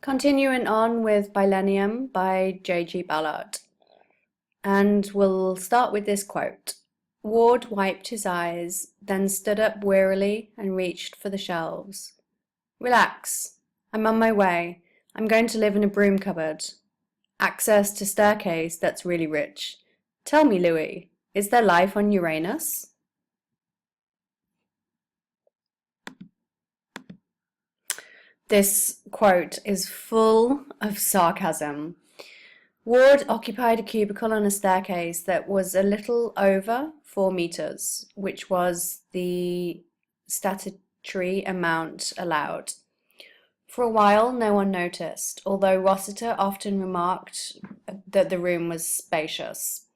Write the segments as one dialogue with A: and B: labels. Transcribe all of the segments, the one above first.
A: Continuing on with Billennium by JG Ballard. And we'll start with this quote. Ward wiped his eyes, then stood up wearily and reached for the shelves. Relax. I'm on my way. I'm going to live in a broom cupboard. Access to staircase that's really rich. Tell me, Louis, is there life on Uranus? This quote is full of sarcasm. Ward occupied a cubicle on a staircase that was a little over 4 meters, which was the statutory amount allowed. For a while, no one noticed, although Rossiter often remarked that the room was spacious.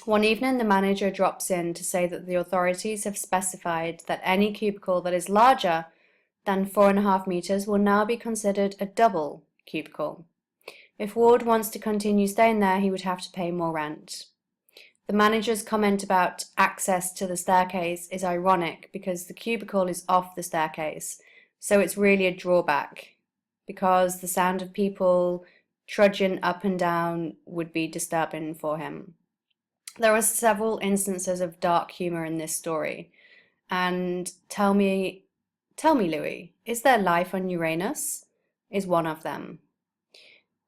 A: One evening, the manager drops in to say that the authorities have specified that any cubicle that is larger than 4.5 meters will now be considered a double cubicle. If Ward wants to continue staying there, he would have to pay more rent. The manager's comment about access to the staircase is ironic because the cubicle is off the staircase, so it's really a drawback because the sound of people trudging up and down would be disturbing for him. There are several instances of dark humor in this story, and tell me, Louis, is there life on Uranus? Is one of them.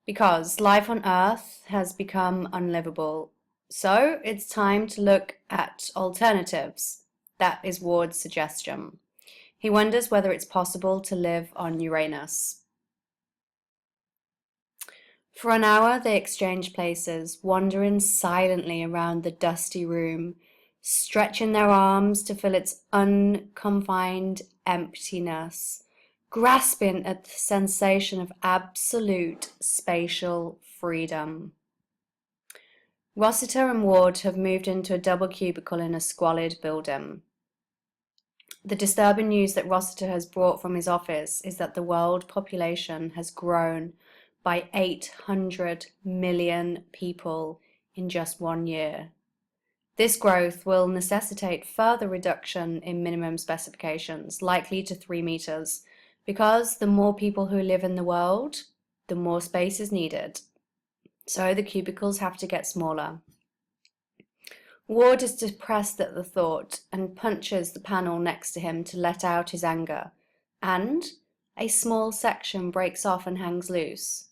A: Because life on Earth has become unlivable, so it's time to look at alternatives. That is Ward's suggestion. He wonders whether it's possible to live on Uranus. For an hour they exchange places, wandering silently around the dusty room, stretching their arms to fill its unconfined emptiness, grasping at the sensation of absolute spatial freedom. Rossiter and Ward have moved into a double cubicle in a squalid building. The disturbing news that Rossiter has brought from his office is that the world population has grown by 800 million people in just 1 year. This growth will necessitate further reduction in minimum specifications, likely to 3 meters, because the more people who live in the world, the more space is needed. So the cubicles have to get smaller. Ward is depressed at the thought and punches the panel next to him to let out his anger, and a small section breaks off and hangs loose.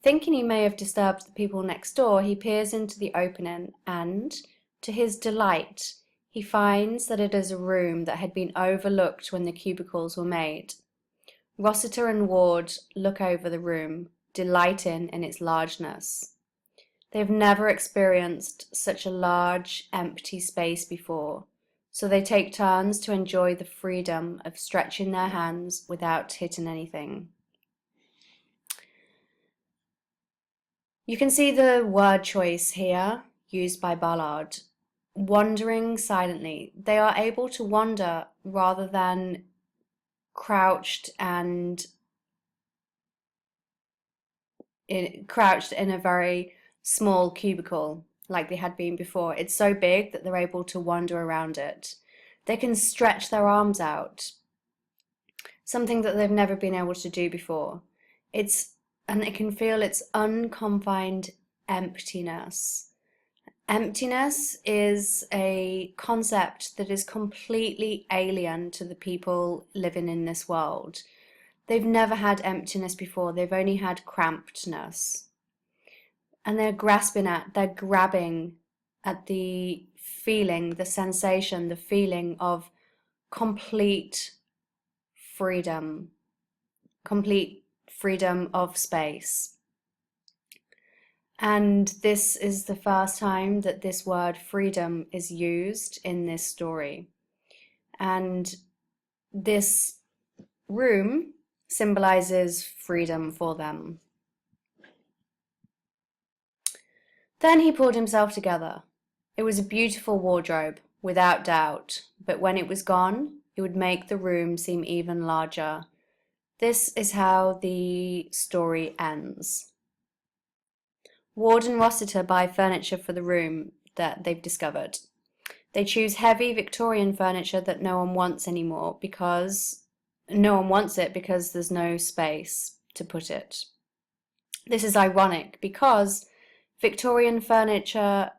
A: Thinking he may have disturbed the people next door, he peers into the opening and, to his delight, he finds that it is a room that had been overlooked when the cubicles were made. Rossiter and Ward look over the room, delighting in its largeness. They have never experienced such a large, empty space before, so they take turns to enjoy the freedom of stretching their hands without hitting anything. You can see the word choice here, used by Ballard. Wandering silently. They are able to wander rather than crouched in a very small cubicle like they had been before. It's so big that they're able to wander around it. They can stretch their arms out, something that they've never been able to do before. And they can feel its unconfined emptiness. Emptiness is a concept that is completely alien to the people living in this world. They've never had emptiness before, they've only had crampedness. And they're grabbing at the feeling, the sensation, the feeling of complete freedom of space. And this is the first time that this word freedom is used in this story. And this room symbolizes freedom for them. Then he pulled himself together. It was a beautiful wardrobe, without doubt, but when it was gone, it would make the room seem even larger. This is how the story ends. Ward and Rossiter buy furniture for the room that they've discovered. They choose heavy Victorian furniture that no one wants anymore because there's no space. to put it. This is ironic because Victorian furniture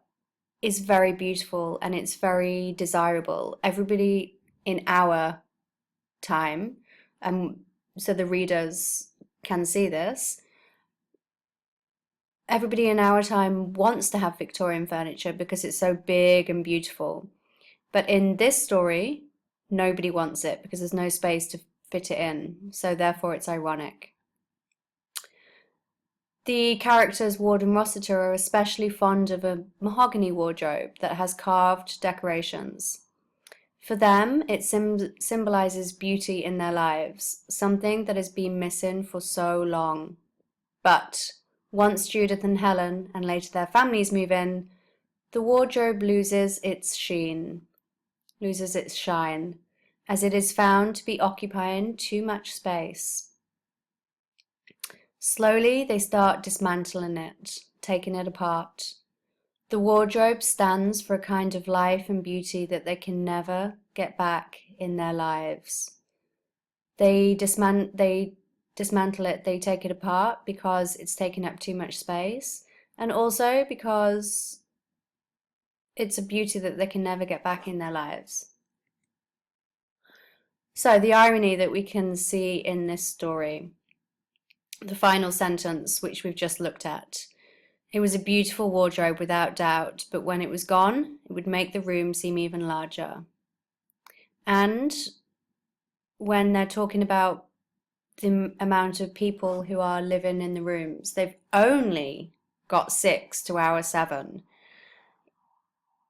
A: is very beautiful and it's very desirable. Everybody in our time, so the readers can see this, everybody in our time wants to have Victorian furniture because it's so big and beautiful. But in this story, nobody wants it because there's no space to fit it in. So therefore it's ironic. The characters Ward and Rossiter are especially fond of a mahogany wardrobe that has carved decorations. For them, it symbolizes beauty in their lives, something that has been missing for so long. But once Judith and Helen, and later their families, move in, the wardrobe loses its shine, as it is found to be occupying too much space. Slowly, they start dismantling it, taking it apart. The wardrobe stands for a kind of life and beauty that they can never get back in their lives. They dismantle it, they take it apart because it's taking up too much space, and also because it's a beauty that they can never get back in their lives. So the irony that we can see in this story, the final sentence which we've just looked at. It was a beautiful wardrobe without doubt, but when it was gone, it would make the room seem even larger. And when they're talking about the amount of people who are living in the rooms, they've only got 6 to our 7.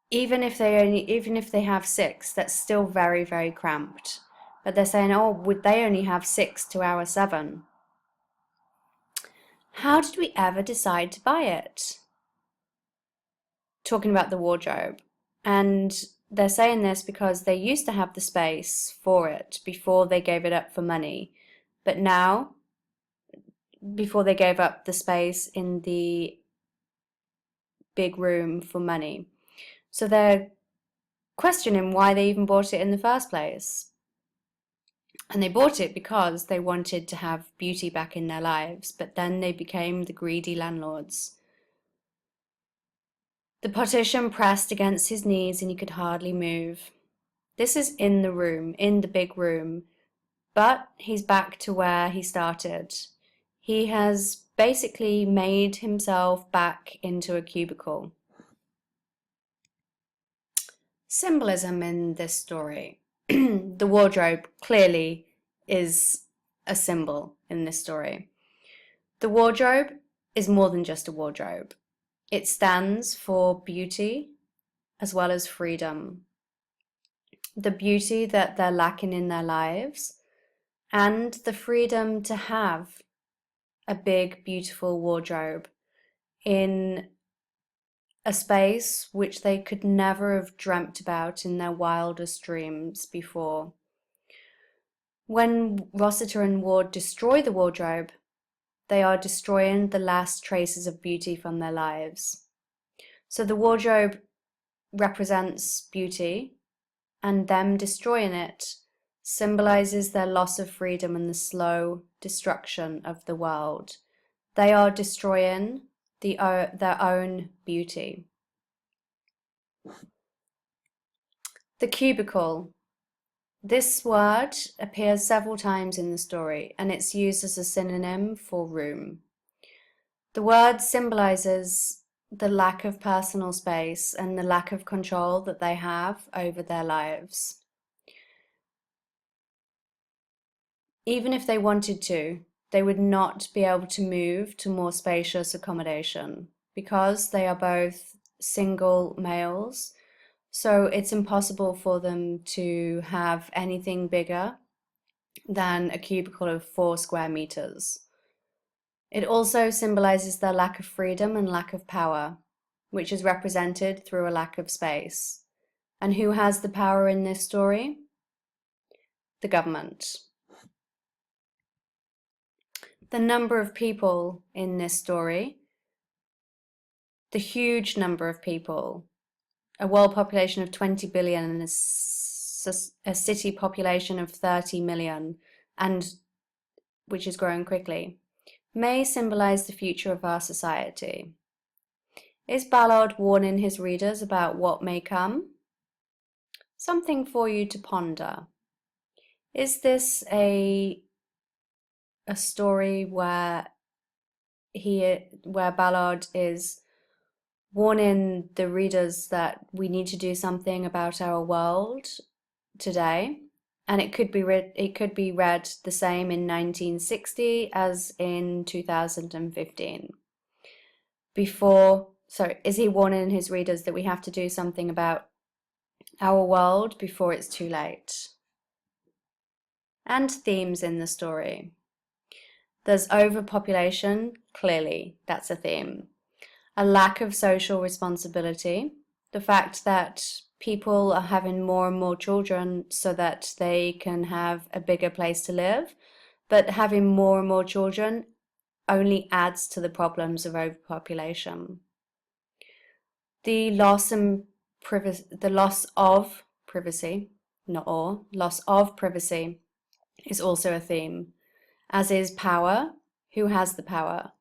A: Even if they have 6, that's still very, very cramped. But they're saying, oh, would they only have 6 to our 7? How did we ever decide to buy it? Talking about the wardrobe. And they're saying this because they used to have the space for it before they gave it up for money. But now, before they gave up the space in the big room for money. So they're questioning why they even bought it in the first place. And they bought it because they wanted to have beauty back in their lives, but then they became the greedy landlords. The partition pressed against his knees and he could hardly move. This is in the room, in the big room, but he's back to where he started. He has basically made himself back into a cubicle. Symbolism in this story. The wardrobe clearly is a symbol in this story. The wardrobe is more than just a wardrobe. It stands for beauty as well as freedom. The beauty that they're lacking in their lives and the freedom to have a big, beautiful wardrobe in a space which they could never have dreamt about in their wildest dreams before. When Rossiter and Ward destroy the wardrobe, they are destroying the last traces of beauty from their lives. So the wardrobe represents beauty, and them destroying it symbolizes their loss of freedom and the slow destruction of the world. They are destroying their own beauty. The cubicle. This word appears several times in the story, and it's used as a synonym for room. The word symbolizes the lack of personal space and the lack of control that they have over their lives. Even if they wanted to, they would not be able to move to more spacious accommodation because they are both single males. So it's impossible for them to have anything bigger than a cubicle of 4 square meters. It also symbolizes their lack of freedom and lack of power, which is represented through a lack of space. And who has the power in this story? The government. The number of people in this story, the huge number of people, a world population of 20 billion and a city population of 30 million, and which is growing quickly. may symbolize the future of our society. Is Ballard warning his readers about what may come? Something for you to ponder. Is this a story where Ballard is warning the readers that we need to do something about our world today? And it could be read the same in 1960 as in 2015. Is he warning his readers that we have to do something about our world before it's too late? And themes in the story. There's overpopulation, clearly, that's a theme. A lack of social responsibility, the fact that people are having more and more children so that they can have a bigger place to live, but having more and more children only adds to the problems of overpopulation. The loss of privacy, loss of privacy is also a theme, as is power. Who has the power?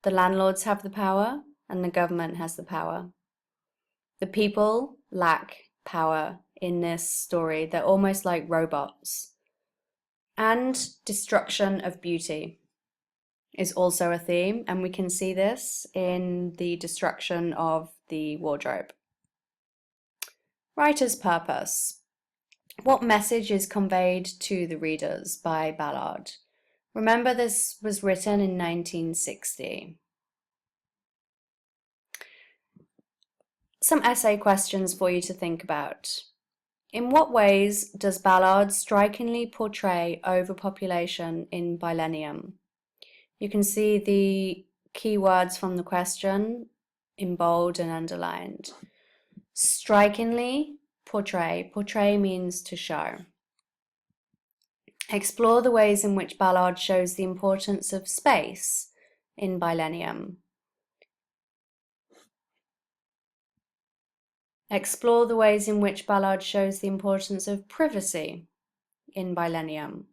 A: The landlords have the power, and the government has the power. The people lack power in this story. They're almost like robots. And destruction of beauty is also a theme, and we can see this in the destruction of the wardrobe. Writer's purpose. What message is conveyed to the readers by Ballard? Remember, this was written in 1960. Some essay questions for you to think about. In what ways does Ballard strikingly portray overpopulation in Billennium? You can see the keywords from the question in bold and underlined. Strikingly portray. Portray means to show. Explore the ways in which Ballard shows the importance of space in Billennium. Explore the ways in which Ballard shows the importance of privacy in Billennium.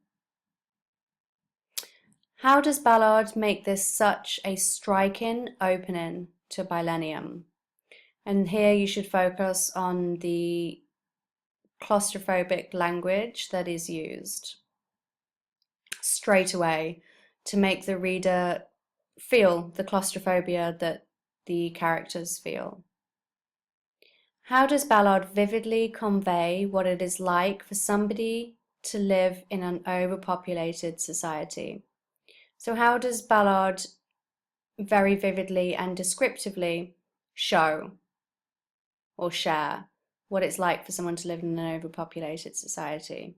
A: How does Ballard make this such a striking opening to Billennium? And here you should focus on the claustrophobic language that is used straight away to make the reader feel the claustrophobia that the characters feel. How does Ballard vividly convey what it is like for somebody to live in an overpopulated society? So how does Ballard very vividly and descriptively show or share what it's like for someone to live in an overpopulated society?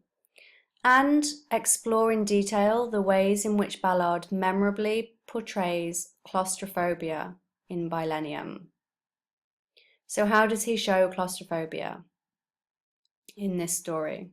A: And explore in detail the ways in which Ballard memorably portrays claustrophobia in Billennium. So how does he show claustrophobia in this story?